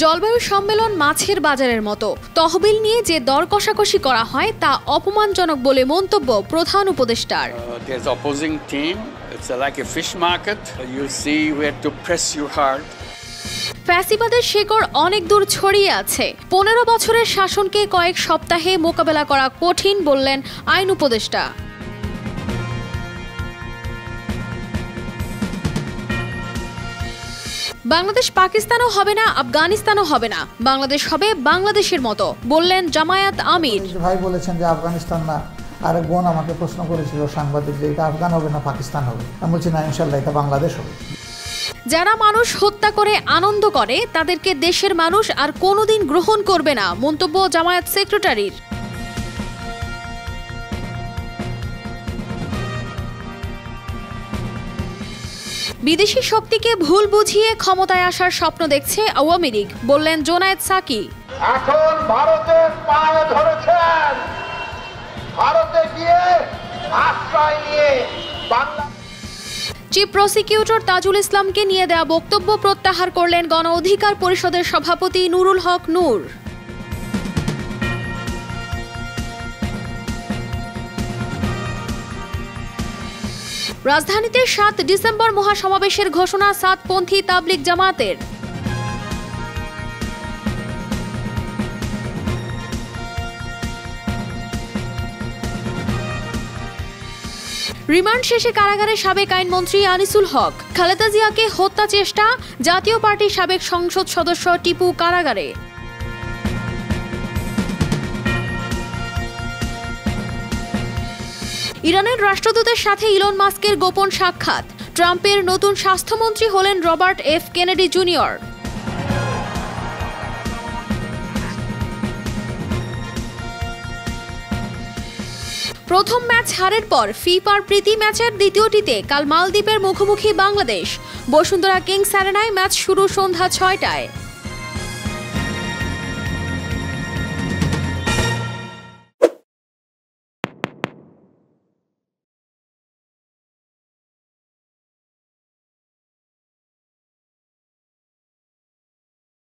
জলবায়ু সম্মেলন মাছের বাজারের মতো, তহবিল নিয়ে যে দর কষাকষি করা হয় তা অপমানজনক বলে মন্তব্য প্রধান উপদেষ্টার। There's opposing team. It's like a fish market. You see where to press your heart. ফ্যাসিবাদের শেকড় অনেক দূর ছড়িয়ে আছে। 15 বছরের শাসনকে কয়েক সপ্তাহে মোকাবেলা করা কঠিন বললেন আইন উপদেষ্টা। বাংলাদেশ পাকিস্তানও হবে না, আফগানিস্তানও হবে না, বাংলাদেশ হবে বাংলাদেশের মতো বললেন জামায়াত আমির। ভাই বলেছেন যে আফগানিস্তান না। আরেক বোন আমাকে প্রশ্ন করেছিল সাংবাদিক যে এটা আফগান হবে না পাকিস্তান হবে। আমি বলছি না, ইনশাল্লাহ এটা বাংলাদেশ হবে। যারা মানুষ হত্যা করে আনন্দ করে তাদেরকে দেশের মানুষ আর কোনোদিন গ্রহণ করবে না মন্তব্য জামায়াত সেক্রেটারির। বিদেশি শক্তিকে ভুল বুঝিয়ে ক্ষমতায় আসার স্বপ্ন দেখছে আওয়ামী লীগ বললেন জোনায়েদ সাকি। এখন ভারতের পায়ে ধরেছেন, ভারতে গিয়ে আশ্রয় নিয়ে বাংলা। চিফ প্রসিকিউটর তাজুল ইসলামকে নিয়ে দেওয়া বক্তব্য প্রত্যাহার করলেন গণ অধিকার পরিষদের সভাপতি নুরুল হক নূর। রাজধানীতে 7 ডিসেম্বর মহাসমাবেশের ঘোষণা সাতপন্থী তাবলিগ জামাতের। রিমান্ড শেষে কারাগারে সাবেক আইনমন্ত্রী আনিসুল হক। খালেদা জিয়াকে হত্যা চেষ্টা, জাতীয় পার্টির সাবেক সংসদ সদস্য টিপু কারাগারে। ইরানের রাষ্ট্রদূতের সাথে ইলন মাস্কের গোপন সাক্ষাৎ। ট্রাম্পের নতুন স্বাস্থ্যমন্ত্রী হলেন রবার্ট এফ কেনেডি জুনিয়র। প্রথম ম্যাচ হারের পর ফিফার প্রীতি ম্যাচের দ্বিতীয়টিতে কাল মালদ্বীপের মুখোমুখি বাংলাদেশ। বসুন্ধরা কিংস অ্যারেনায় ম্যাচ শুরু সন্ধ্যা 6টায়।